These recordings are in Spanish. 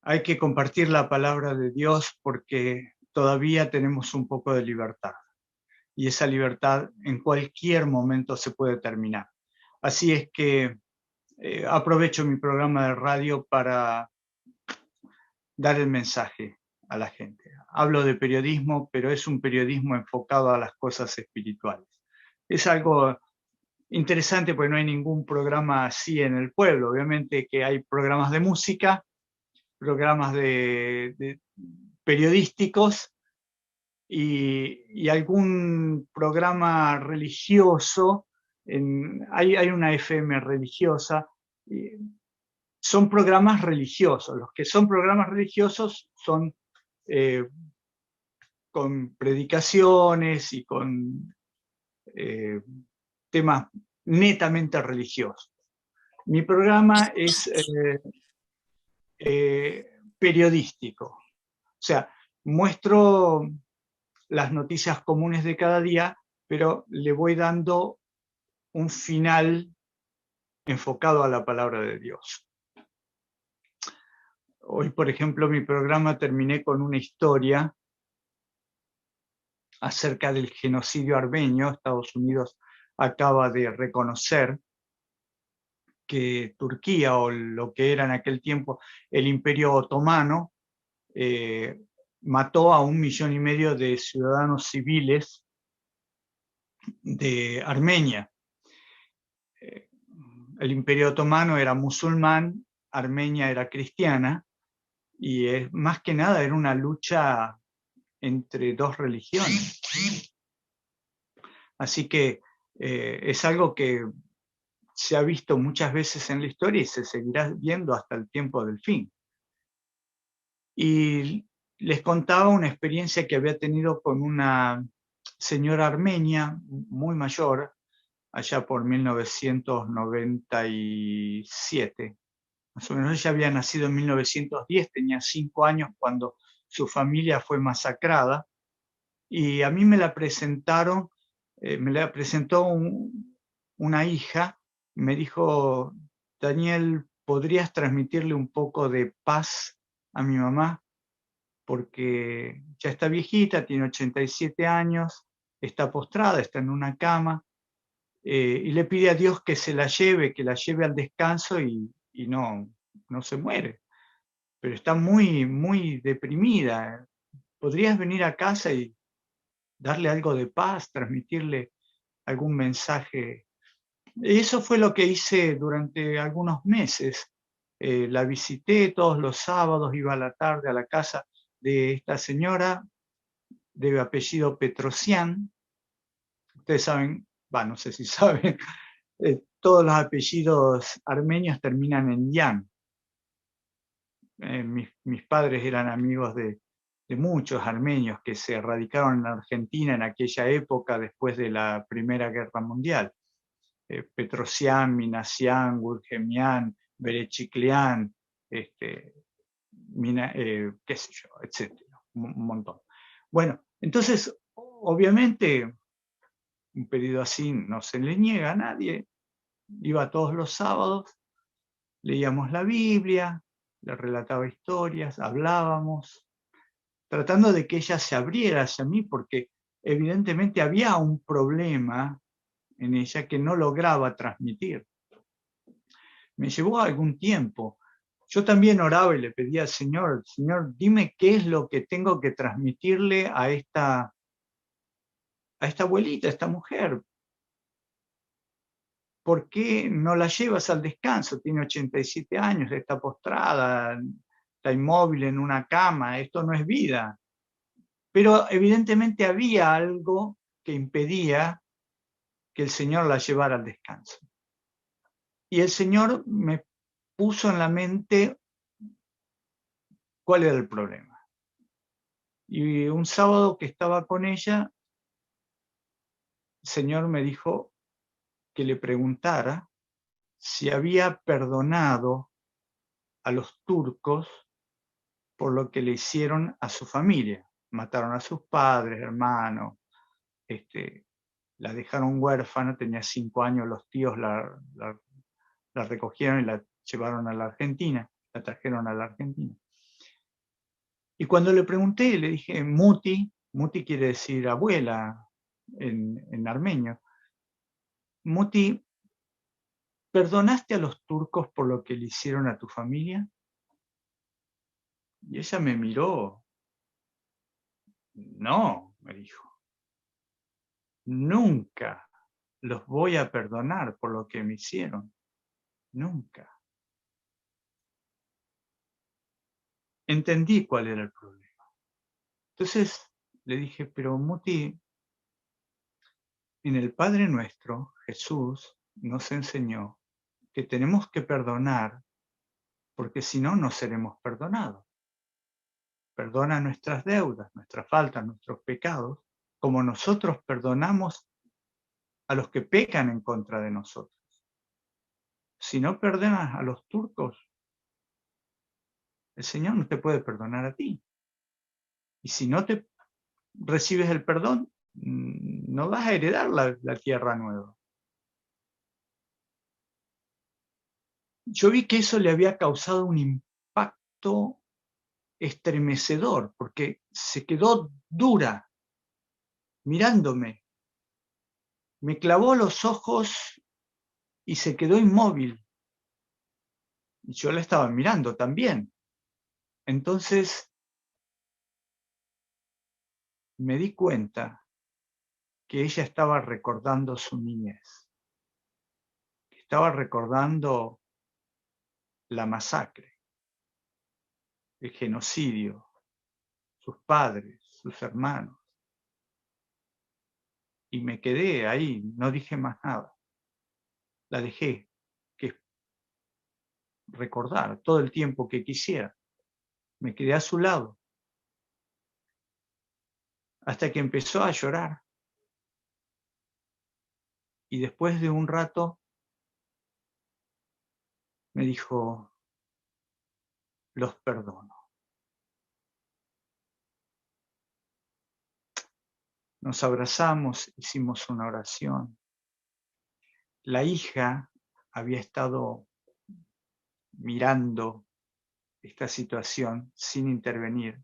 hay que compartir la palabra de Dios porque todavía tenemos un poco de libertad. Y esa libertad en cualquier momento se puede terminar. Así es que aprovecho mi programa de radio para dar el mensaje a la gente. Hablo de periodismo, pero es un periodismo enfocado a las cosas espirituales. Es algo interesante porque no hay ningún programa así en el pueblo. Obviamente que hay programas de música, programas de periodísticos y algún programa religioso. Hay una FM religiosa. Son programas religiosos. Los que son programas religiosos son con predicaciones y con temas netamente religiosos. Mi programa es periodístico. O sea, muestro las noticias comunes de cada día, pero le voy dando un final enfocado a la palabra de Dios. Hoy, por ejemplo, mi programa terminé con una historia acerca del genocidio armenio. Estados Unidos acaba de reconocer que Turquía, o lo que era en aquel tiempo el Imperio Otomano, mató a 1,5 millones de ciudadanos civiles de Armenia. El Imperio Otomano era musulmán, Armenia era cristiana, y más que nada era una lucha entre dos religiones. Así que es algo que se ha visto muchas veces en la historia y se seguirá viendo hasta el tiempo del fin. Y les contaba una experiencia que había tenido con una señora armenia muy mayor, allá por 1997. Más o menos ella había nacido en 1910, tenía 5 años cuando su familia fue masacrada, y a mí me la presentaron, me la presentó una hija. Me dijo: Daniel, ¿podrías transmitirle un poco de paz a mi mamá? Porque ya está viejita, tiene 87 años, está postrada, está en una cama, y le pide a Dios que se la lleve, que la lleve al descanso y no se muere. Pero está muy, muy deprimida. ¿Podrías venir a casa y darle algo de paz, transmitirle algún mensaje? Y eso fue lo que hice durante algunos meses. La visité todos los sábados, iba a la tarde a la casa de esta señora de apellido Petrosian. Ustedes saben, no sé si saben, todos los apellidos armenios terminan en Yan. Mis padres eran amigos de muchos armenios que se radicaron en Argentina en aquella época después de la Primera Guerra Mundial. Petrosian, Minasian, Gurgemian, Berechiklian, qué sé yo, etcétera, un montón. Bueno, entonces, obviamente, un pedido así no se le niega a nadie. Iba todos los sábados, leíamos la Biblia, le relataba historias, hablábamos, tratando de que ella se abriera hacia mí, porque evidentemente había un problema en ella que no lograba transmitir. Me llevó algún tiempo. Yo también oraba y le pedía al Señor: Señor, dime qué es lo que tengo que transmitirle a esta abuelita, a esta mujer. ¿Por qué no la llevas al descanso? Tiene 87 años, está postrada, está inmóvil en una cama, esto no es vida. Pero evidentemente había algo que impedía que el Señor la llevara al descanso. Y el Señor me puso en la mente cuál era el problema. Y un sábado que estaba con ella, el Señor me dijo que le preguntara si había perdonado a los turcos por lo que le hicieron a su familia. Mataron a sus padres, hermanos, la dejaron huérfana, tenía 5 años, los tíos la recogieron y la llevaron a la Argentina, la trajeron a la Argentina. cuando le pregunté, le dije, Muti, Muti quiere decir abuela en armenio, Muti, ¿perdonaste a los turcos por lo que le hicieron a tu familia? Y ella me miró. No, me dijo, nunca los voy a perdonar por lo que me hicieron. Nunca. Entendí cuál era el problema. Entonces le dije, pero Muti, en el Padre Nuestro, Jesús nos enseñó que tenemos que perdonar porque si no, no seremos perdonados. Perdona nuestras deudas, nuestras faltas, nuestros pecados, como nosotros perdonamos a los que pecan en contra de nosotros. Si no perdonas a los turcos, el Señor no te puede perdonar a ti. Y si no te recibes el perdón, no vas a heredar la tierra nueva. Yo vi que eso le había causado un impacto estremecedor, porque se quedó dura mirándome. Me clavó los ojos y se quedó inmóvil. Y yo la estaba mirando también. Entonces me di cuenta que ella estaba recordando su niñez, que estaba recordando la masacre, el genocidio, sus padres, sus hermanos. Y me quedé ahí, no dije más nada. La dejé que recordar todo el tiempo que quisiera. Me quedé a su lado hasta que empezó a llorar. Y después de un rato me dijo, los perdono. Nos abrazamos, hicimos una oración. La hija había estado mirando esta situación sin intervenir.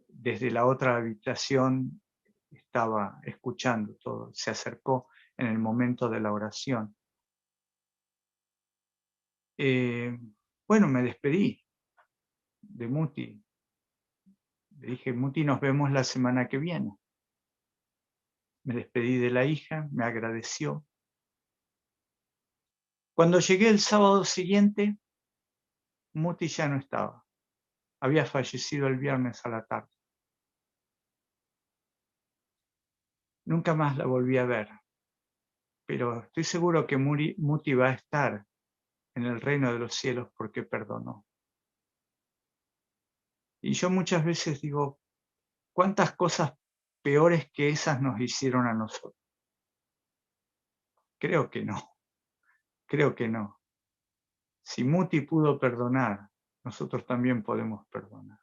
Desde la otra habitación estaba escuchando todo. Se acercó en el momento de la oración. Bueno, me despedí de Muti. Le dije, Muti, nos vemos la semana que viene. Me despedí de la hija, me agradeció. Cuando llegué el sábado siguiente, Muti ya no estaba. Había fallecido el viernes a la tarde. Nunca más la volví a ver, pero estoy seguro que Muti va a estar en el reino de los cielos porque perdonó. Y yo muchas veces digo, ¿cuántas cosas peores que esas nos hicieron a nosotros? Creo que no, creo que no. Si Muti pudo perdonar, nosotros también podemos perdonar.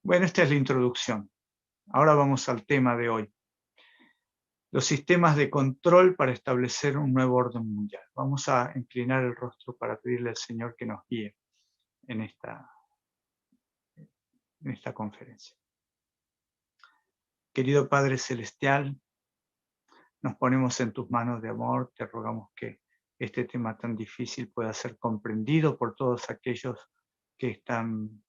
Bueno, esta es la introducción. Ahora vamos al tema de hoy. Los sistemas de control para establecer un nuevo orden mundial. Vamos a inclinar el rostro para pedirle al Señor que nos guíe en esta conferencia. Querido Padre Celestial, nos ponemos en tus manos de amor, te rogamos que este tema tan difícil pueda ser comprendido por todos aquellos que están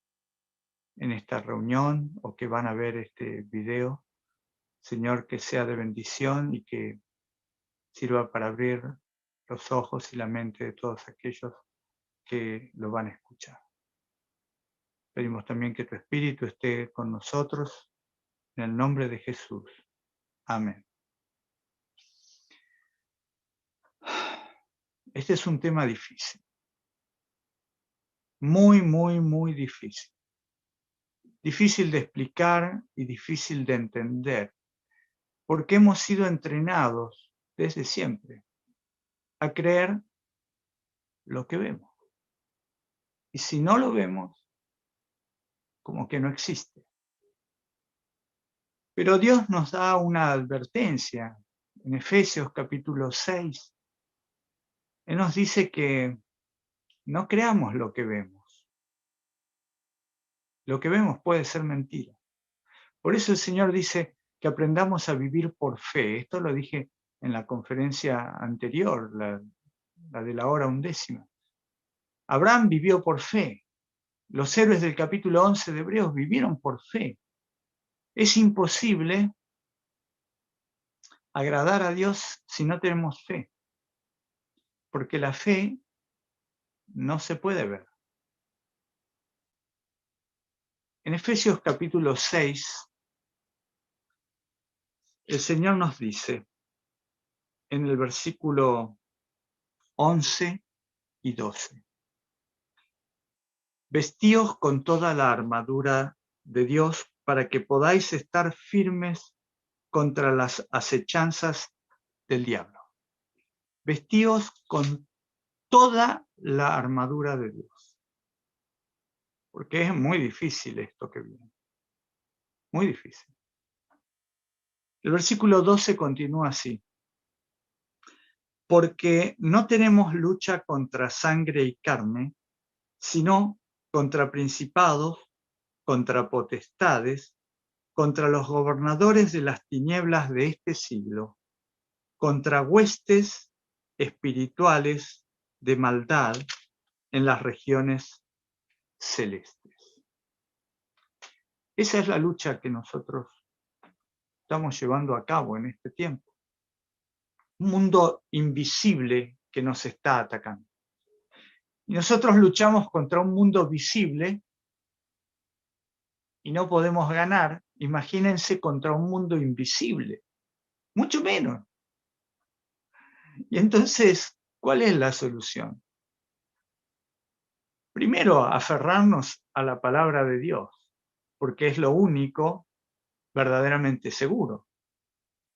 en esta reunión o que van a ver este video. Señor, que sea de bendición y que sirva para abrir los ojos y la mente de todos aquellos que lo van a escuchar. Pedimos también que tu Espíritu esté con nosotros, en el nombre de Jesús. Amén. Este es un tema difícil. Muy, muy, muy difícil. Difícil de explicar y difícil de entender, porque hemos sido entrenados desde siempre a creer lo que vemos. Y si no lo vemos, como que no existe. Pero Dios nos da una advertencia en Efesios capítulo 6. Él nos dice que no creamos lo que vemos. Lo que vemos puede ser mentira. Por eso el Señor dice que aprendamos a vivir por fe. Esto lo dije en la conferencia anterior, la de la hora 11. Abraham vivió por fe. Los héroes del capítulo 11 de Hebreos vivieron por fe. Es imposible agradar a Dios si no tenemos fe, porque la fe no se puede ver. En Efesios capítulo 6, el Señor nos dice, en el versículo 11 y 12, vestíos con toda la armadura de Dios para que podáis estar firmes contra las acechanzas del diablo. Vestíos con toda la armadura de Dios. Porque es muy difícil esto que viene. Muy difícil. El versículo 12 continúa así. Porque no tenemos lucha contra sangre y carne, sino contra principados, contra potestades, contra los gobernadores de las tinieblas de este siglo, contra huestes espirituales de maldad en las regiones celestes. Esa es la lucha que nosotros estamos llevando a cabo en este tiempo. Un mundo invisible que nos está atacando. Y nosotros luchamos contra un mundo visible y no podemos ganar. Imagínense contra un mundo invisible. Mucho menos. Y entonces, ¿cuál es la solución? Primero, aferrarnos a la palabra de Dios, porque es lo único verdaderamente seguro.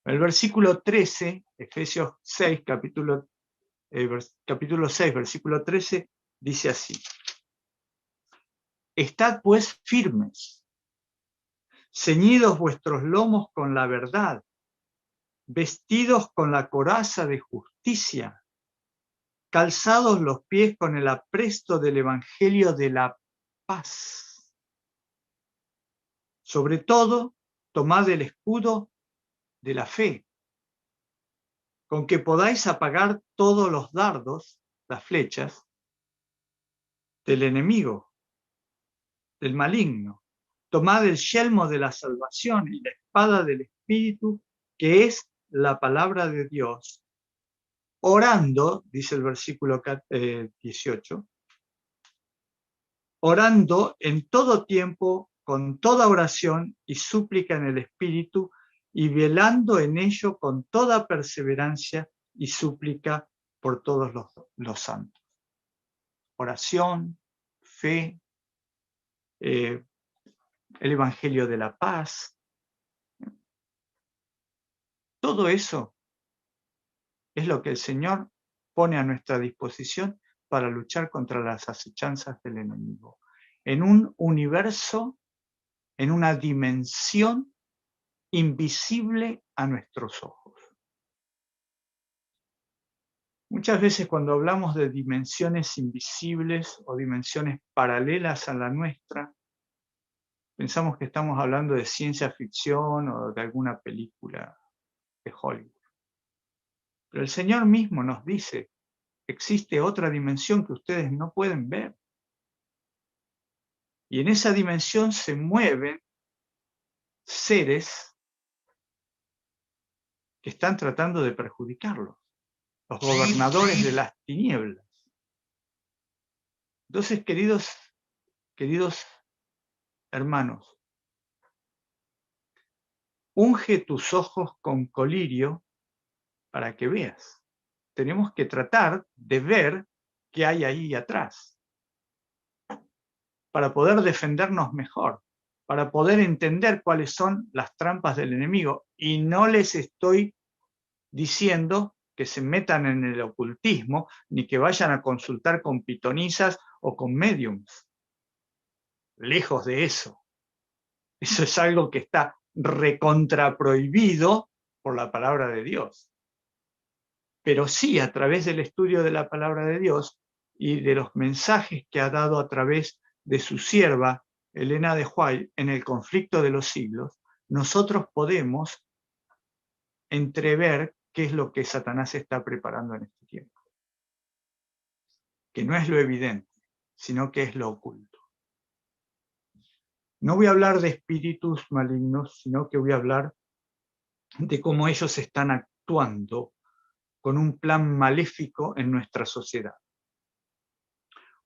El versículo 13, Efesios 6, capítulo 6, versículo 13, dice así. Estad pues firmes, ceñidos vuestros lomos con la verdad, vestidos con la coraza de justicia, calzados los pies con el apresto del evangelio de la paz. Sobre todo, tomad el escudo de la fe, con que podáis apagar todos los dardos, las flechas, del enemigo, del maligno. Tomad el yelmo de la salvación y la espada del Espíritu, que es la palabra de Dios, orando, dice el versículo 18, orando en todo tiempo, con toda oración y súplica en el Espíritu, y velando en ello con toda perseverancia y súplica por todos los santos. Oración, fe, el Evangelio de la paz. Todo eso es lo que el Señor pone a nuestra disposición para luchar contra las acechanzas del enemigo. En un universo, en una dimensión invisible a nuestros ojos. Muchas veces cuando hablamos de dimensiones invisibles o dimensiones paralelas a la nuestra, pensamos que estamos hablando de ciencia ficción o de alguna película de Hollywood. Pero el Señor mismo nos dice, existe otra dimensión que ustedes no pueden ver. Y en esa dimensión se mueven seres que están tratando de perjudicarlos, los gobernadores de las tinieblas. Entonces, queridos hermanos, unge tus ojos con colirio para que veas. Tenemos que tratar de ver qué hay ahí atrás, para poder defendernos mejor, para poder entender cuáles son las trampas del enemigo. Y no les estoy diciendo que se metan en el ocultismo, ni que vayan a consultar con pitonisas o con médiums. Lejos de eso. Eso es algo que está recontraprohibido por la palabra de Dios. Pero sí, a través del estudio de la palabra de Dios y de los mensajes que ha dado a través de su sierva, Elena de White, en El conflicto de los siglos, nosotros podemos entrever qué es lo que Satanás está preparando en este tiempo. Que no es lo evidente, sino que es lo oculto. No voy a hablar de espíritus malignos, sino que voy a hablar de cómo ellos están actuando con un plan maléfico en nuestra sociedad.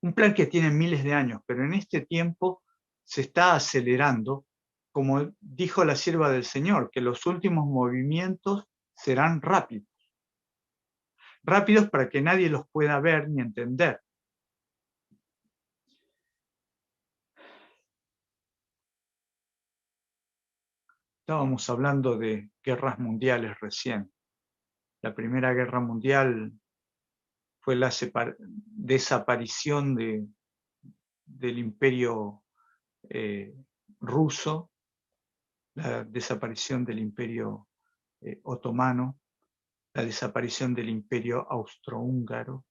Un plan que tiene miles de años, pero en este tiempo se está acelerando, como dijo la sierva del Señor, que los últimos movimientos serán rápidos. Rápidos para que nadie los pueda ver ni entender. Estábamos hablando de guerras mundiales recién. La Primera Guerra Mundial fue la desaparición del Imperio ruso, la desaparición del Imperio otomano, la desaparición del Imperio austrohúngaro,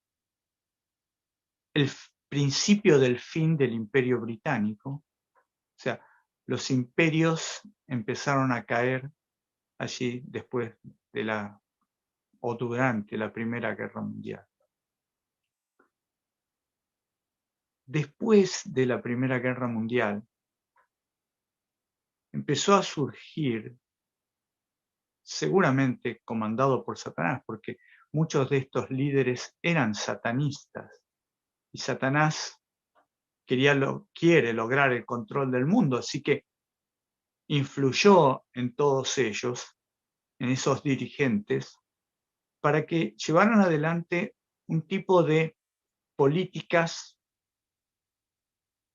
el principio del fin del Imperio británico. O sea, los imperios empezaron a caer allí después de o durante la Primera Guerra Mundial. Después de la Primera Guerra Mundial, empezó a surgir, seguramente comandado por Satanás, porque muchos de estos líderes eran satanistas, y Satanás quiere lograr el control del mundo, así que influyó en todos ellos, en esos dirigentes, para que llevaran adelante un tipo de políticas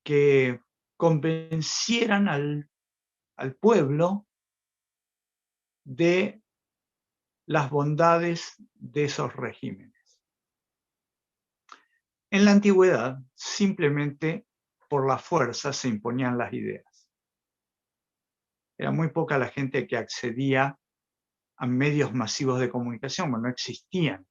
que convencieran al pueblo de las bondades de esos regímenes. En la antigüedad, simplemente por la fuerza se imponían las ideas. Era muy poca la gente que accedía a medios masivos de comunicación, no existían.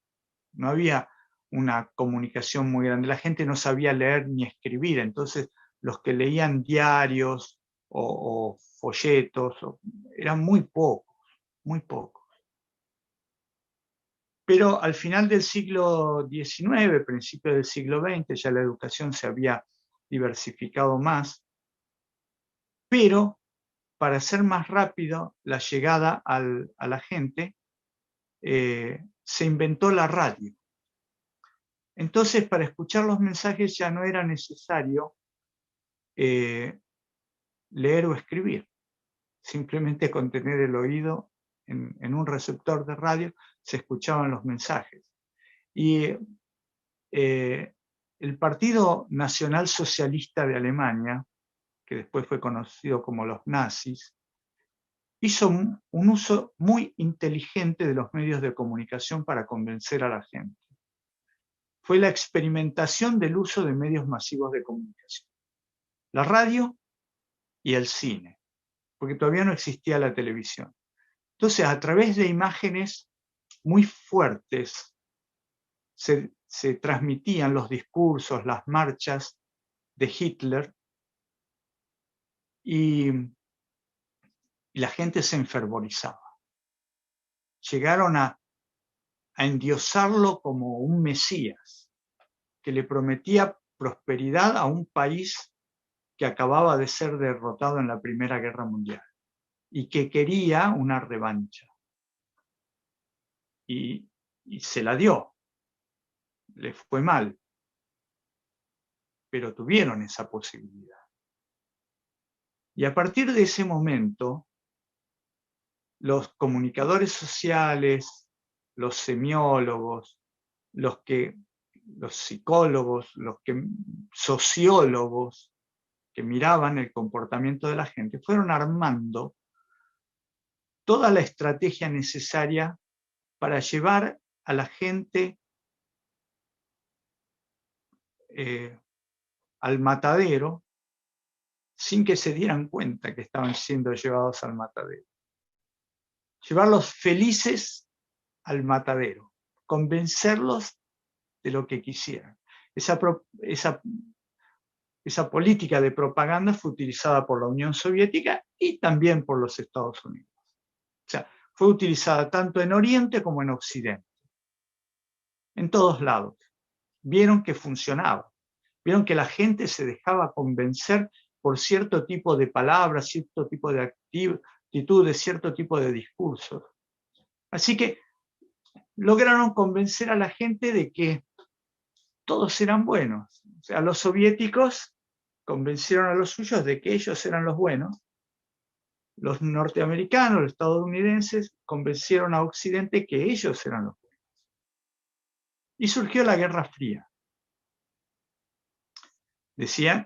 No había una comunicación muy grande. La gente no sabía leer ni escribir, entonces los que leían diarios o folletos eran muy pocos, muy pocos. Pero al final del siglo XIX, principio del siglo XX, ya la educación se había diversificado más, pero para hacer más rápido la llegada a la gente, se inventó la radio. Entonces, para escuchar los mensajes ya no era necesario leer o escribir. Simplemente con tener el oído en un receptor de radio se escuchaban los mensajes. Y el Partido Nacional Socialista de Alemania, que después fue conocido como los nazis, hizo un uso muy inteligente de los medios de comunicación para convencer a la gente. Fue la experimentación del uso de medios masivos de comunicación. La radio y el cine, porque todavía no existía la televisión. Entonces, a través de imágenes muy fuertes, se transmitían los discursos, las marchas de Hitler, y la gente se enfervorizaba. Llegaron a endiosarlo como un mesías, que le prometía prosperidad a un país que acababa de ser derrotado en la Primera Guerra Mundial y que quería una revancha. Y se la dio. Le fue mal, pero tuvieron esa posibilidad. Y a partir de ese momento, los comunicadores sociales, los semiólogos, los psicólogos, sociólogos que miraban el comportamiento de la gente, fueron armando toda la estrategia necesaria para llevar a la gente al matadero sin que se dieran cuenta que estaban siendo llevados al matadero. Llevarlos felices al matadero, convencerlos de lo que quisieran. Esa esa política de propaganda fue utilizada por la Unión Soviética y también por los Estados Unidos. O sea, fue utilizada tanto en Oriente como en Occidente. En todos lados. Vieron que funcionaba. Vieron que la gente se dejaba convencer por cierto tipo de palabras, cierto tipo de actitudes, cierto tipo de discursos. Así que lograron convencer a la gente de que todos eran buenos. O sea, los soviéticos convencieron a los suyos de que ellos eran los buenos. Los norteamericanos, los estadounidenses, convencieron a Occidente que ellos eran los buenos. Y surgió la Guerra Fría.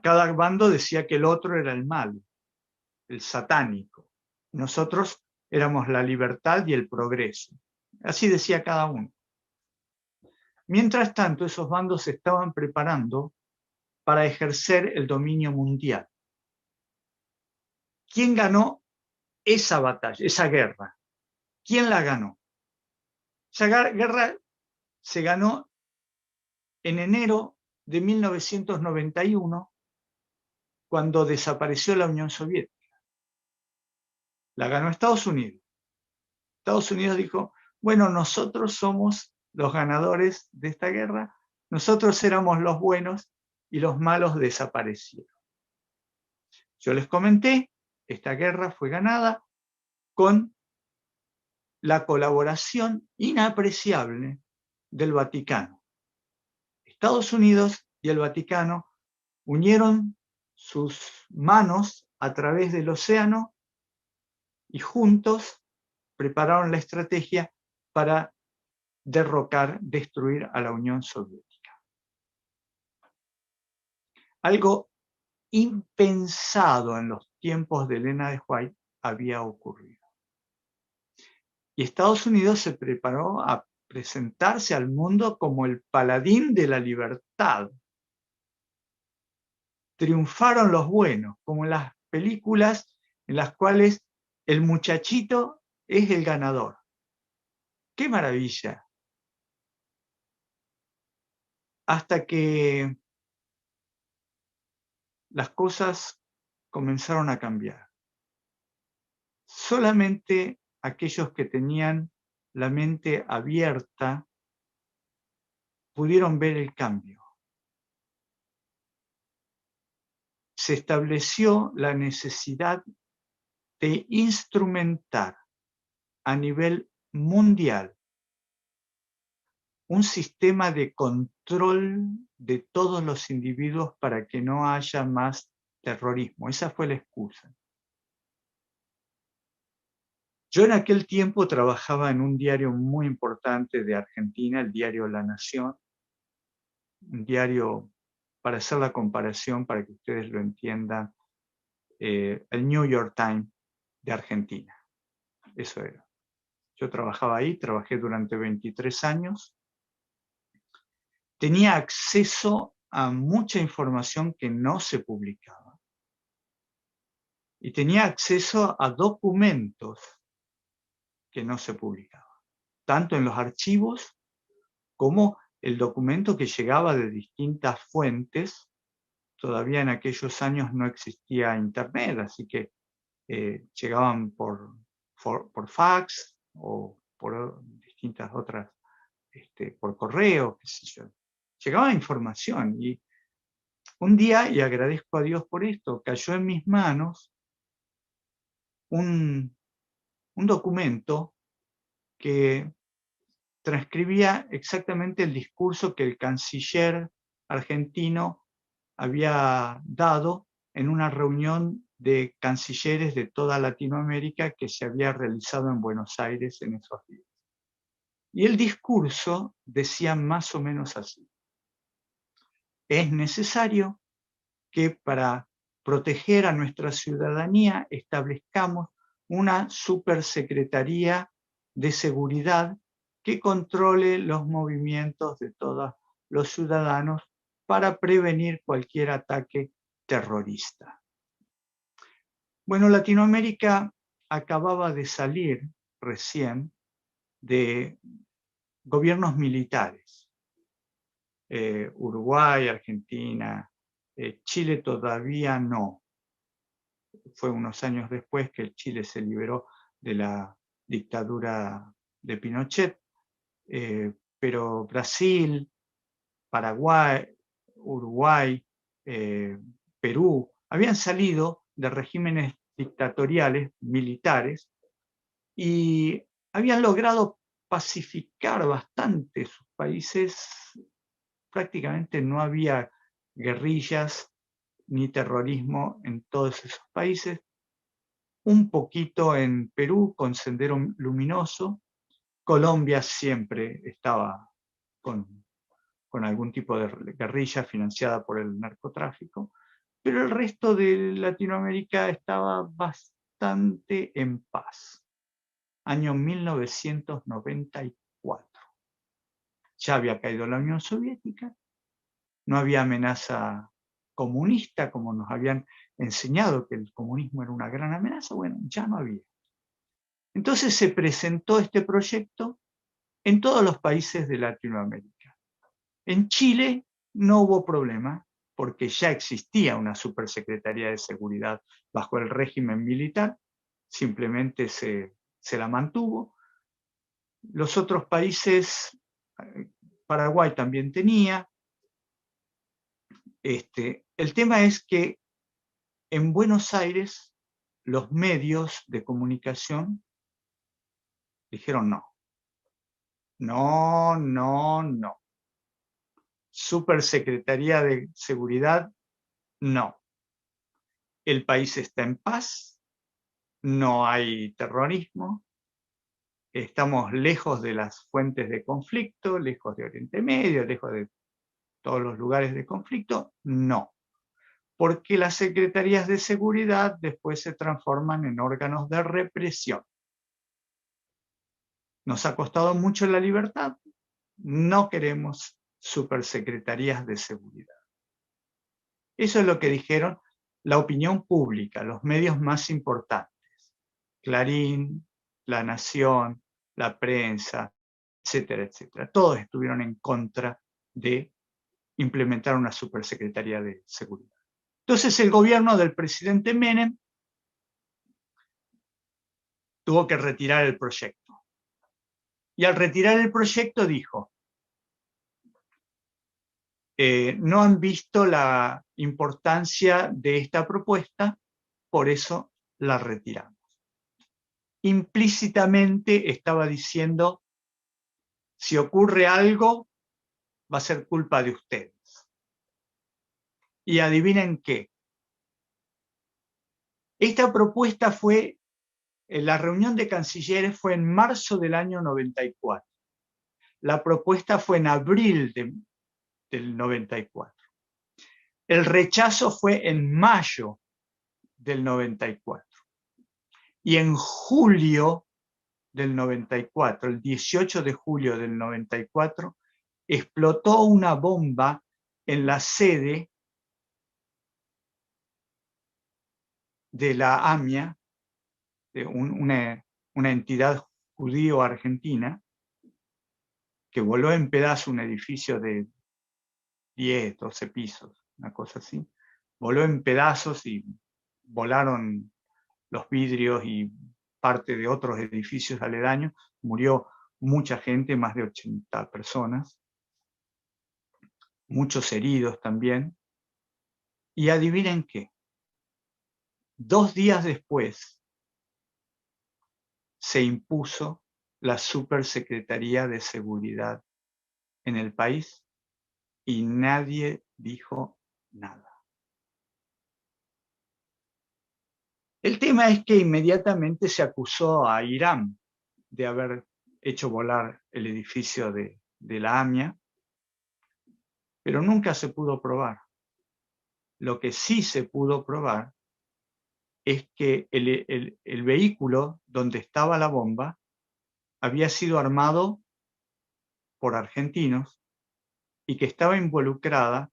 Cada bando decía que el otro era el malo, el satánico. Nosotros éramos la libertad y el progreso. Así decía cada uno. Mientras tanto, esos bandos se estaban preparando para ejercer el dominio mundial. ¿Quién ganó esa batalla, esa guerra? ¿Quién la ganó? Esa guerra se ganó en enero de 1991, cuando desapareció la Unión Soviética. La ganó Estados Unidos. Estados Unidos dijo, bueno, nosotros somos los ganadores de esta guerra, nosotros éramos los buenos y los malos desaparecieron. Yo les comenté, esta guerra fue ganada con la colaboración inapreciable del Vaticano. Estados Unidos y el Vaticano unieron sus manos a través del océano y juntos prepararon la estrategia para destruir a la Unión Soviética. Algo impensado en los tiempos de Elena de White había ocurrido. Y Estados Unidos se preparó a presentarse al mundo como el paladín de la libertad. Triunfaron los buenos, como en las películas en las cuales el muchachito es el ganador. ¡Qué maravilla! Hasta que las cosas comenzaron a cambiar. Solamente aquellos que tenían la mente abierta pudieron ver el cambio. Se estableció la necesidad de instrumentar a nivel mundial un sistema de control de todos los individuos para que no haya más terrorismo. Esa fue la excusa. Yo en aquel tiempo trabajaba en un diario muy importante de Argentina, el diario La Nación, un diario, para hacer la comparación, para que ustedes lo entiendan, el New York Times de Argentina. Eso era. Yo trabajaba ahí, trabajé durante 23 años. Tenía acceso a mucha información que no se publicaba. Y tenía acceso a documentos que no se publicaban, tanto en los archivos como el documento que llegaba de distintas fuentes. Todavía en aquellos años no existía internet, así que llegaban por fax o por distintas otras, por correo, qué sé yo. Llegaba información y un día, y agradezco a Dios por esto, cayó en mis manos un documento que transcribía exactamente el discurso que el canciller argentino había dado en una reunión de cancilleres de toda Latinoamérica que se había realizado en Buenos Aires en esos días. Y el discurso decía más o menos así: es necesario que para proteger a nuestra ciudadanía establezcamos una supersecretaría de seguridad que controle los movimientos de todos los ciudadanos para prevenir cualquier ataque terrorista. Bueno, Latinoamérica acababa de salir recién de gobiernos militares. Uruguay, Argentina, Chile todavía no. Fue unos años después que Chile se liberó de la dictadura de Pinochet, pero Brasil, Paraguay, Uruguay, Perú, habían salido de regímenes dictatoriales, militares, y habían logrado pacificar bastante sus países. Prácticamente no había guerrillas ni terrorismo en todos esos países. Un poquito en Perú con Sendero Luminoso. Colombia siempre estaba con algún tipo de guerrilla financiada por el narcotráfico, pero el resto de Latinoamérica estaba bastante en paz. Año 1994. Ya había caído la Unión Soviética, no había amenaza comunista como nos habían enseñado que el comunismo era una gran amenaza. Bueno, ya no había. Entonces se presentó este proyecto en todos los países de Latinoamérica. En Chile no hubo problema porque ya existía una supersecretaría de seguridad bajo el régimen militar, simplemente se la mantuvo. Los otros países, Paraguay también tenía. El tema es que en Buenos Aires los medios de comunicación dijeron no. No, no, no. Supersecretaría de Seguridad, no. El país está en paz, no hay terrorismo, estamos lejos de las fuentes de conflicto, lejos de Oriente Medio, lejos de todos los lugares de conflicto, no. Porque las secretarías de seguridad después se transforman en órganos de represión. Nos ha costado mucho la libertad, no queremos supersecretarías de seguridad. Eso es lo que dijeron la opinión pública, los medios más importantes. Clarín, La Nación, la prensa, etcétera, etcétera. Todos estuvieron en contra de implementar una supersecretaría de seguridad. Entonces el gobierno del presidente Menem tuvo que retirar el proyecto. Y al retirar el proyecto dijo, no han visto la importancia de esta propuesta, por eso la retiramos. Implícitamente estaba diciendo, si ocurre algo, va a ser culpa de ustedes. Y adivinen qué. Esta propuesta fue, la reunión de cancilleres fue en marzo del año 94. La propuesta fue en abril del 94. El rechazo fue en mayo del 94. Y en julio del 94, el 18 de julio del 94, explotó una bomba en la sede de la AMIA, de una entidad judío-argentina, que voló en pedazos un edificio de 10, 12 pisos, una cosa así. Voló en pedazos y volaron los vidrios y parte de otros edificios aledaños. Murió mucha gente, más de 80 personas. Muchos heridos también. Y adivinen qué. 2 días después se impuso la Supersecretaría de Seguridad en el país y nadie dijo nada. El tema es que inmediatamente se acusó a Irán de haber hecho volar el edificio de la AMIA, pero nunca se pudo probar. Lo que sí se pudo probar es que el vehículo donde estaba la bomba había sido armado por argentinos y que estaba involucrada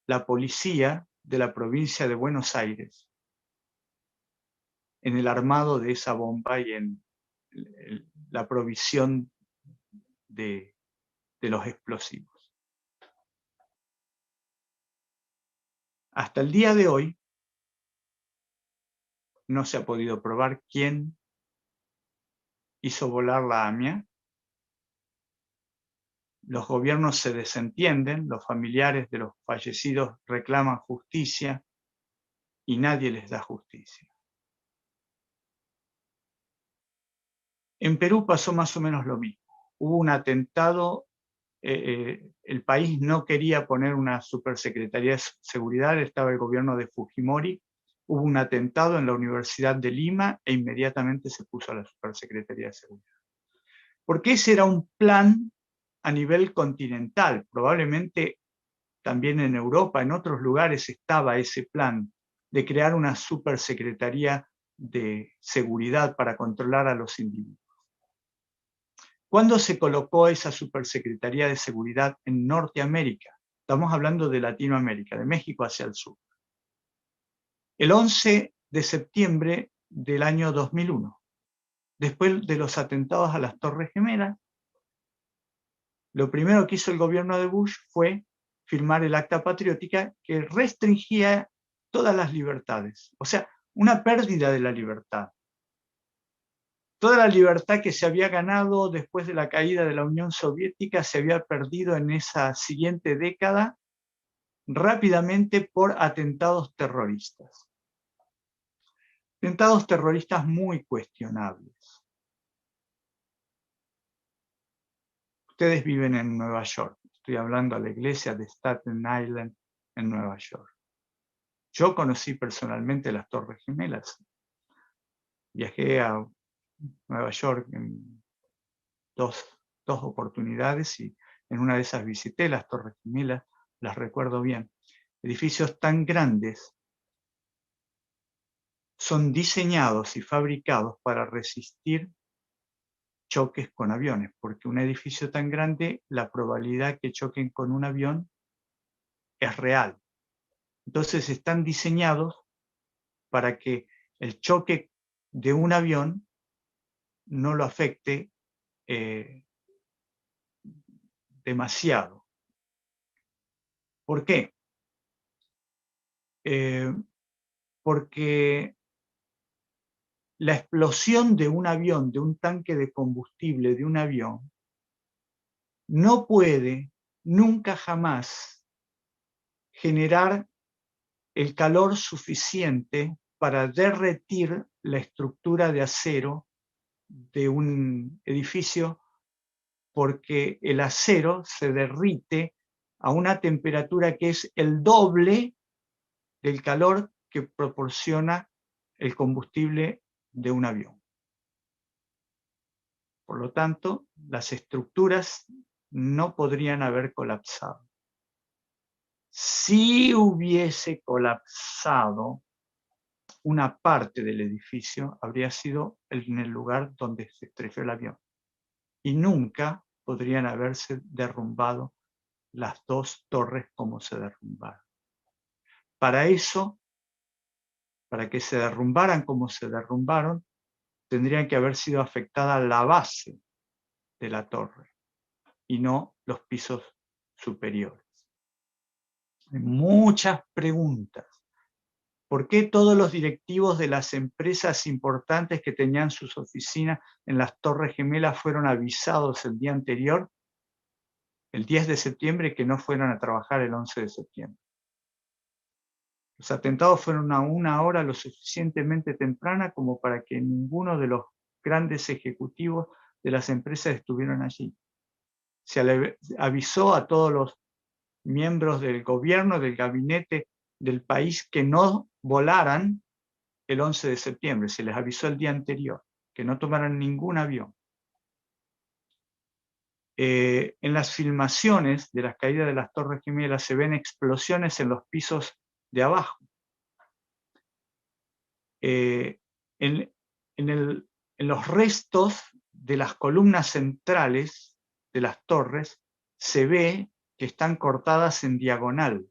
la policía de la provincia de Buenos Aires en el armado de esa bomba y en la provisión de los explosivos. Hasta el día de hoy no se ha podido probar quién hizo volar la AMIA. Los gobiernos se desentienden, los familiares de los fallecidos reclaman justicia y nadie les da justicia. En Perú pasó más o menos lo mismo. Hubo un atentado, el país no quería poner una supersecretaría de seguridad, estaba el gobierno de Fujimori, hubo un atentado en la Universidad de Lima e inmediatamente se puso a la supersecretaría de seguridad. Porque ese era un plan a nivel continental, probablemente también en Europa, en otros lugares estaba ese plan de crear una supersecretaría de seguridad para controlar a los individuos. ¿Cuándo se colocó esa supersecretaría de seguridad en Norteamérica? Estamos hablando de Latinoamérica, de México hacia el sur. El 11 de septiembre del año 2001, después de los atentados a las Torres Gemelas, lo primero que hizo el gobierno de Bush fue firmar el Acta Patriótica que restringía todas las libertades, o sea, una pérdida de la libertad. Toda la libertad que se había ganado después de la caída de la Unión Soviética se había perdido en esa siguiente década rápidamente por atentados terroristas. Atentados terroristas muy cuestionables. Ustedes viven en Nueva York. Estoy hablando a la iglesia de Staten Island en Nueva York. Yo conocí personalmente las Torres Gemelas. Viajé a Nueva York en dos oportunidades y en una de esas visité las Torres Gemelas, las recuerdo bien. Edificios tan grandes son diseñados y fabricados para resistir choques con aviones, porque un edificio tan grande, la probabilidad que choquen con un avión es real. Entonces están diseñados para que el choque de un avión no lo afecte demasiado. ¿Por qué? Porque la explosión de un avión, de un tanque de combustible de un avión, no puede nunca jamás generar el calor suficiente para derretir la estructura de acero de un edificio, porque el acero se derrite a una temperatura que es el doble del calor que proporciona el combustible de un avión. Por lo tanto, las estructuras no podrían haber colapsado. Si hubiese colapsado una parte del edificio, habría sido en el lugar donde se estrelló el avión. Y nunca podrían haberse derrumbado las dos torres como se derrumbaron. Para eso, para que se derrumbaran como se derrumbaron, tendrían que haber sido afectada la base de la torre y no los pisos superiores. Hay muchas preguntas. ¿Por qué todos los directivos de las empresas importantes que tenían sus oficinas en las Torres Gemelas fueron avisados el día anterior, el 10 de septiembre, que no fueron a trabajar el 11 de septiembre? Los atentados fueron a una hora lo suficientemente temprana como para que ninguno de los grandes ejecutivos de las empresas estuvieran allí. Se avisó a todos los miembros del gobierno, del gabinete del país, que no volaran el 11 de septiembre. Se les avisó el día anterior, que no tomaran ningún avión. En las filmaciones de las caídas de las Torres Gemelas se ven explosiones en los pisos de abajo. En los restos de las columnas centrales de las torres se ve que están cortadas en diagonal.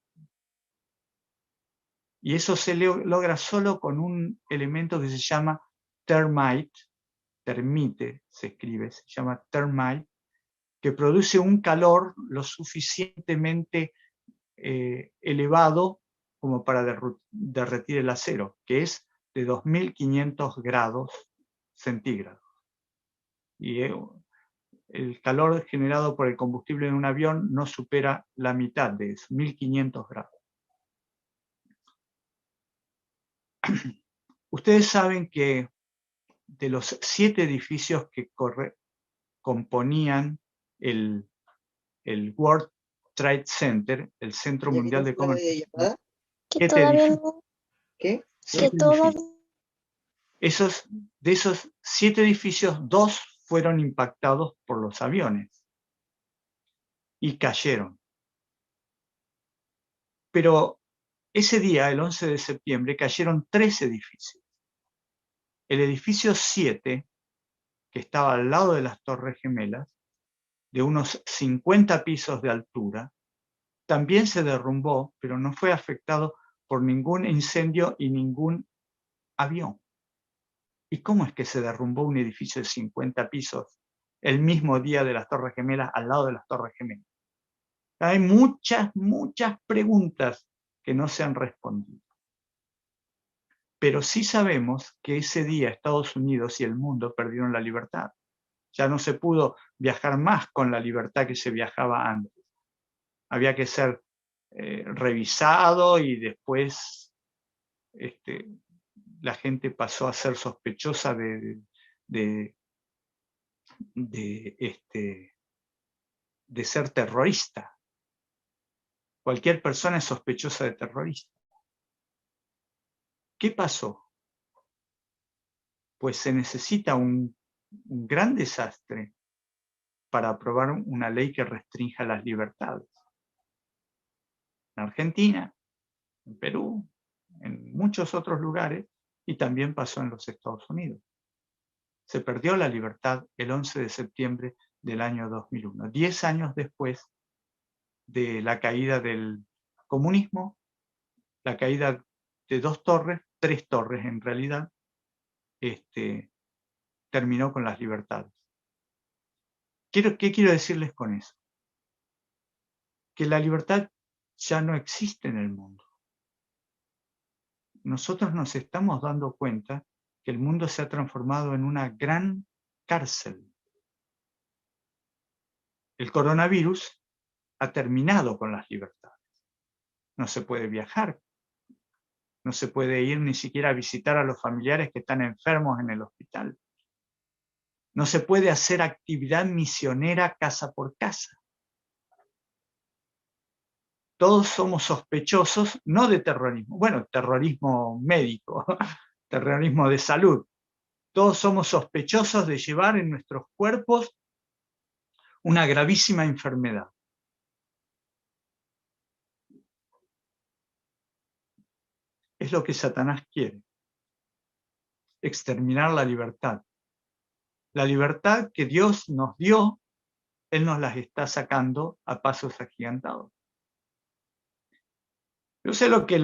Y eso se logra solo con un elemento que se llama termite se escribe, se llama termite, que produce un calor lo suficientemente elevado como para derretir el acero, que es de 2500 grados centígrados. Y el calor generado por el combustible en un avión no supera la mitad de eso, 1500 grados. Ustedes saben que de los 7 edificios que componían el World Trade Center, el Centro Mundial de Comercio. Que todavía no. ¿Qué? Que todavía. De esos 7 edificios, 2 fueron impactados por los aviones y cayeron. Pero ese día, el 11 de septiembre, cayeron 3 edificios. El edificio 7, que estaba al lado de las Torres Gemelas, de unos 50 pisos de altura, también se derrumbó, pero no fue afectado por ningún incendio y ningún avión. ¿Y cómo es que se derrumbó un edificio de 50 pisos el mismo día de las Torres Gemelas, al lado de las Torres Gemelas? Hay muchas preguntas que no se han respondido. Pero sí sabemos que ese día Estados Unidos y el mundo perdieron la libertad. Ya no se pudo viajar más con la libertad que se viajaba antes. Había que ser revisado y después la gente pasó a ser sospechosa de ser terrorista. Cualquier persona es sospechosa de terrorista. ¿Qué pasó? Pues se necesita un gran desastre para aprobar una ley que restrinja las libertades. En Argentina, en Perú, en muchos otros lugares, y también pasó en los Estados Unidos. Se perdió la libertad el 11 de septiembre del año 2001, 10 años después de la caída del comunismo, la caída de 2 torres, 3 torres en realidad, terminó con las libertades. ¿Qué quiero decirles con eso? Que la libertad ya no existe en el mundo. Nosotros nos estamos dando cuenta que el mundo se ha transformado en una gran cárcel. El coronavirus ha terminado con las libertades. No se puede viajar, no se puede ir ni siquiera a visitar a los familiares que están enfermos en el hospital. No se puede hacer actividad misionera casa por casa. Todos somos sospechosos, no de terrorismo, bueno, terrorismo médico, terrorismo de salud. Todos somos sospechosos de llevar en nuestros cuerpos una gravísima enfermedad. Es lo que Satanás quiere. Exterminar la libertad. La libertad que Dios nos dio, Él nos las está sacando a pasos agigantados. Yo sé lo que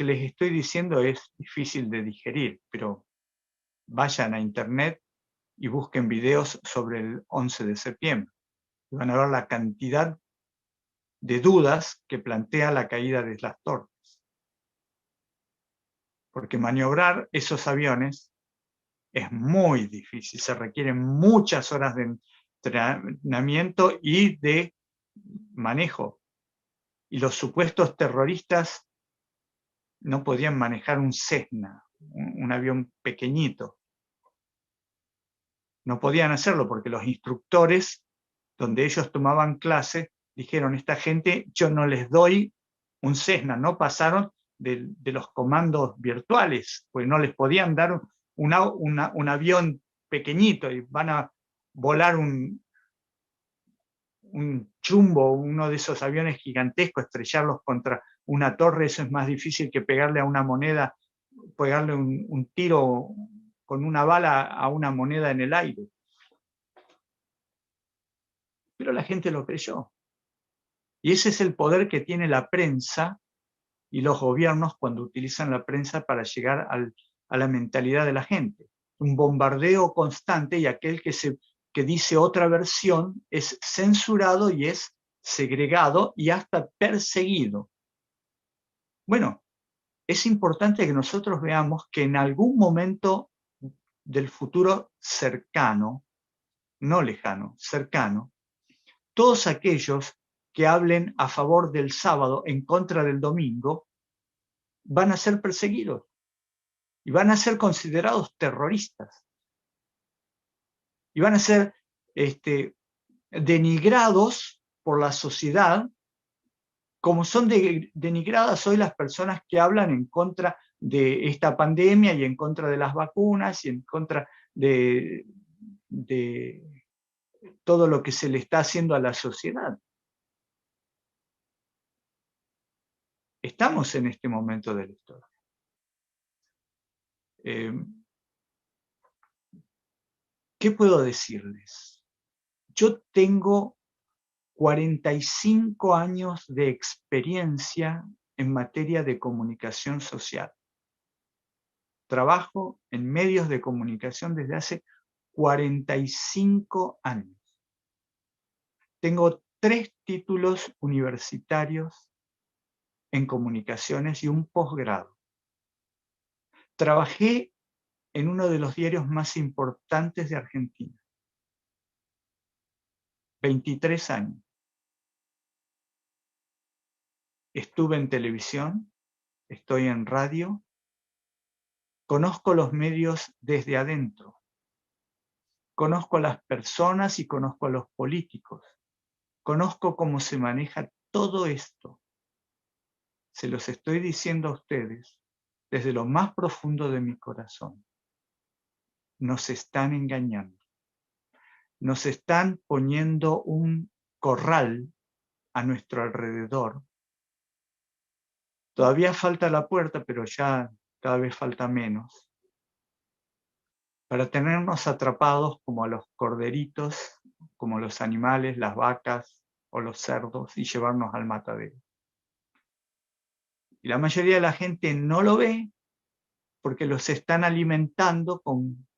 les estoy diciendo es difícil de digerir, pero vayan a internet y busquen videos sobre el 11 de septiembre. Van a ver la cantidad de dudas que plantea la caída de las torres. Porque maniobrar esos aviones es muy difícil, se requieren muchas horas de entrenamiento y de manejo. Y los supuestos terroristas no podían manejar un Cessna, un avión pequeñito. No podían hacerlo porque los instructores, donde ellos tomaban clase, dijeron, esta gente yo no les doy un Cessna, no pasaron de los comandos virtuales, pues no les podían dar un avión pequeñito y van a volar un chumbo, uno de esos aviones gigantescos, estrellarlos contra una torre, eso es más difícil que pegarle a una moneda, pegarle un tiro con una bala a una moneda en el aire. Pero la gente lo creyó. Y ese es el poder que tiene la prensa y los gobiernos cuando utilizan la prensa para llegar a la mentalidad de la gente. Un bombardeo constante, y aquel que dice otra versión es censurado y es segregado y hasta perseguido. Bueno, es importante que nosotros veamos que en algún momento del futuro cercano, no lejano, cercano, todos aquellos que hablen a favor del sábado en contra del domingo van a ser perseguidos y van a ser considerados terroristas y van a ser denigrados por la sociedad, como son denigradas hoy las personas que hablan en contra de esta pandemia y en contra de las vacunas y en contra de todo lo que se le está haciendo a la sociedad. Estamos en este momento de la historia. ¿Qué puedo decirles? Yo tengo 45 años de experiencia en materia de comunicación social. Trabajo en medios de comunicación desde hace 45 años. Tengo 3 títulos universitarios en comunicaciones y un posgrado. Trabajé en uno de los diarios más importantes de Argentina. 23 años. Estuve en televisión, estoy en radio, conozco los medios desde adentro, conozco a las personas y conozco a los políticos, conozco cómo se maneja todo esto. Se los estoy diciendo a ustedes desde lo más profundo de mi corazón. Nos están engañando. Nos están poniendo un corral a nuestro alrededor. Todavía falta la puerta, pero ya cada vez falta menos, para tenernos atrapados como a los corderitos, como los animales, las vacas o los cerdos, y llevarnos al matadero. Y la mayoría de la gente no lo ve porque los están alimentando con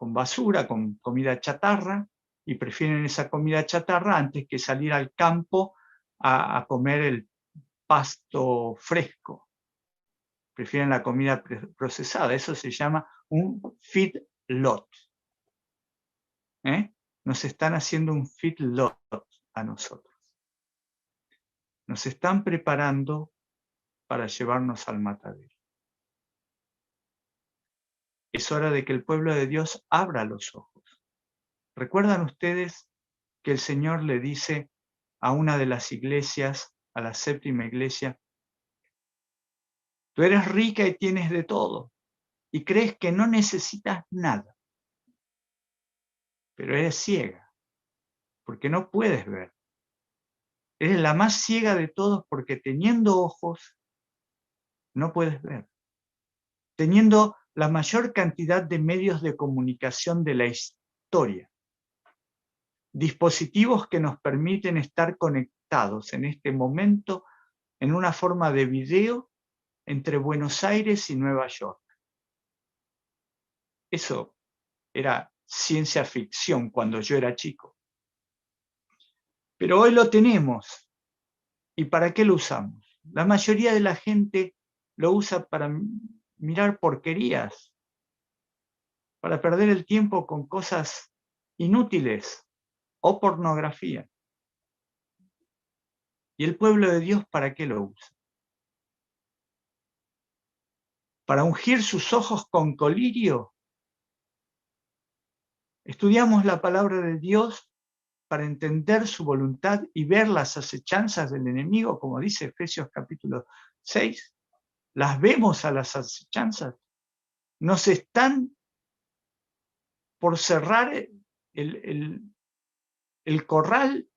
basura, con comida chatarra, y prefieren esa comida chatarra antes que salir al campo a comer el pasto fresco. Prefieren la comida procesada. Eso se llama un feedlot. Nos están haciendo un feedlot a nosotros. Nos están preparando para llevarnos al matadero. Es hora de que el pueblo de Dios abra los ojos. ¿Recuerdan ustedes que el Señor le dice a una de las iglesias, a la 7ª iglesia: tú eres rica y tienes de todo, y crees que no necesitas nada, pero eres ciega, porque no puedes ver. Eres la más ciega de todos porque teniendo ojos, no puedes ver. Teniendo la mayor cantidad de medios de comunicación de la historia, dispositivos que nos permiten estar conectados en este momento en una forma de video entre Buenos Aires y Nueva York. Eso era ciencia ficción cuando yo era chico. Pero hoy lo tenemos. ¿Y para qué lo usamos? La mayoría de la gente lo usa para mirar porquerías, para perder el tiempo con cosas inútiles o pornografía. ¿Y el pueblo de Dios para qué lo usa? ¿Para ungir sus ojos con colirio? Estudiamos la palabra de Dios para entender su voluntad y ver las acechanzas del enemigo, como dice Efesios capítulo 6. Las vemos a las acechanzas. Nos están por cerrar el corral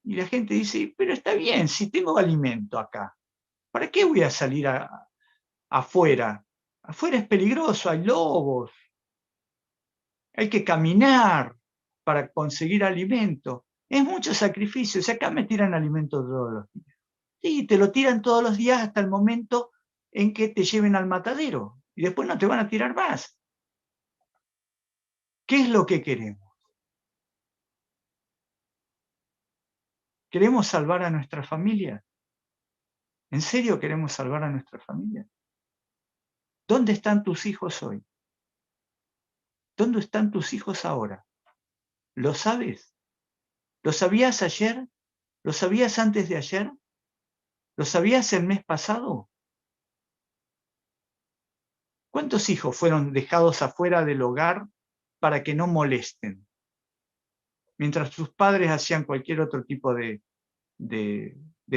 y la gente dice: pero está bien, si tengo alimento acá, ¿para qué voy a salir afuera? Afuera es peligroso, hay lobos, hay que caminar para conseguir alimento. Es mucho sacrificio. Si acá me tiran alimento todos los días. Sí, te lo tiran todos los días hasta el momento en que te lleven al matadero. Y después no te van a tirar más. ¿Qué es lo que queremos? ¿Queremos salvar a nuestra familia? ¿En serio queremos salvar a nuestra familia? ¿Dónde están tus hijos hoy? ¿Dónde están tus hijos ahora? ¿Lo sabes? ¿Lo sabías ayer? ¿Lo sabías antes de ayer? ¿Lo sabías el mes pasado? ¿Cuántos hijos fueron dejados afuera del hogar para que no molesten? Mientras sus padres hacían cualquier otro tipo de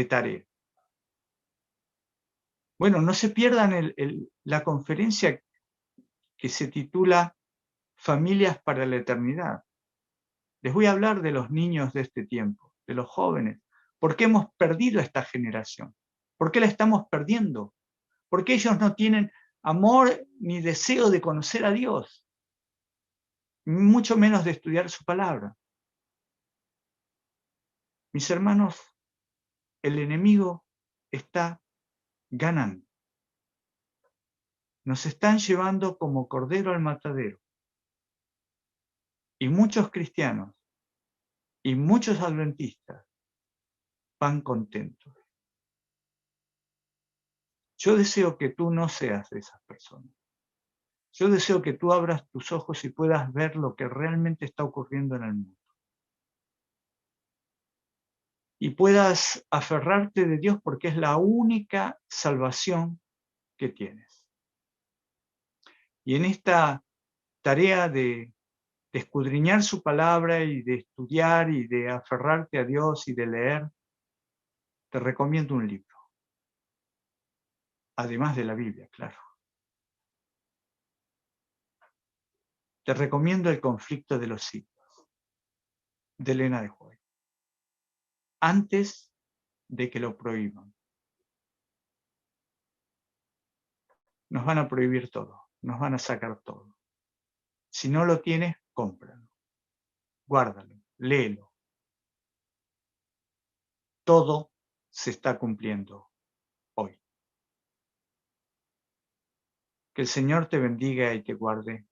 tarea. Bueno, no se pierdan la conferencia que se titula Familias para la Eternidad. Les voy a hablar de los niños de este tiempo, de los jóvenes. ¿Por qué hemos perdido esta generación? ¿Por qué la estamos perdiendo? Porque ellos no tienen amor ni deseo de conocer a Dios, mucho menos de estudiar su palabra. Mis hermanos, el enemigo está ganando. Nos están llevando como cordero al matadero. Y muchos cristianos y muchos adventistas van contentos. Yo deseo que tú no seas de esas personas. Yo deseo que tú abras tus ojos y puedas ver lo que realmente está ocurriendo en el mundo. Y puedas aferrarte de Dios porque es la única salvación que tienes. Y en esta tarea de escudriñar su palabra y de estudiar y de aferrarte a Dios y de leer, te recomiendo un libro. Además de la Biblia, claro. Te recomiendo El conflicto de los siglos, de Elena de White. Antes de que lo prohíban. Nos van a prohibir todo, nos van a sacar todo. Si no lo tienes, cómpralo, guárdalo, léelo. Todo se está cumpliendo hoy. Que el Señor te bendiga y te guarde,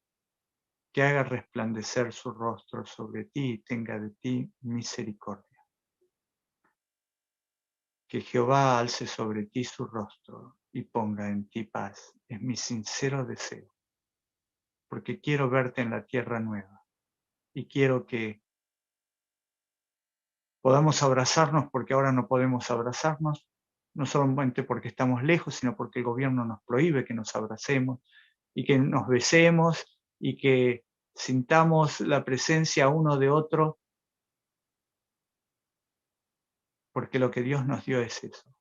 que haga resplandecer su rostro sobre ti y tenga de ti misericordia. Que Jehová alce sobre ti su rostro y ponga en ti paz. Es mi sincero deseo, porque quiero verte en la tierra nueva y quiero que podamos abrazarnos porque ahora no podemos abrazarnos, no solamente porque estamos lejos, sino porque el gobierno nos prohíbe que nos abracemos y que nos besemos y que sintamos la presencia uno de otro, porque lo que Dios nos dio es eso,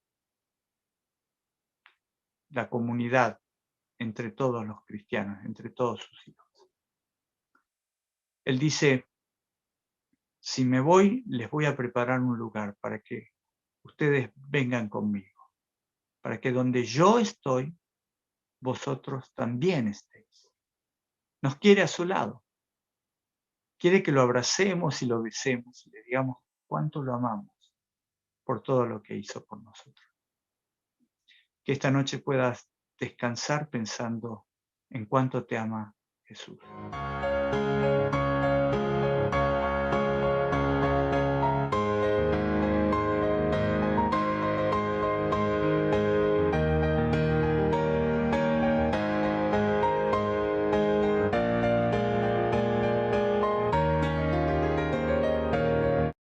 la comunidad entre todos los cristianos, entre todos sus hijos. Él dice, si me voy, les voy a preparar un lugar para que ustedes vengan conmigo, para que donde yo estoy, vosotros también estéis. Nos quiere a su lado. Quiere que lo abracemos y lo besemos y le digamos cuánto lo amamos por todo lo que hizo por nosotros. Que esta noche puedas descansar pensando en cuánto te ama Jesús.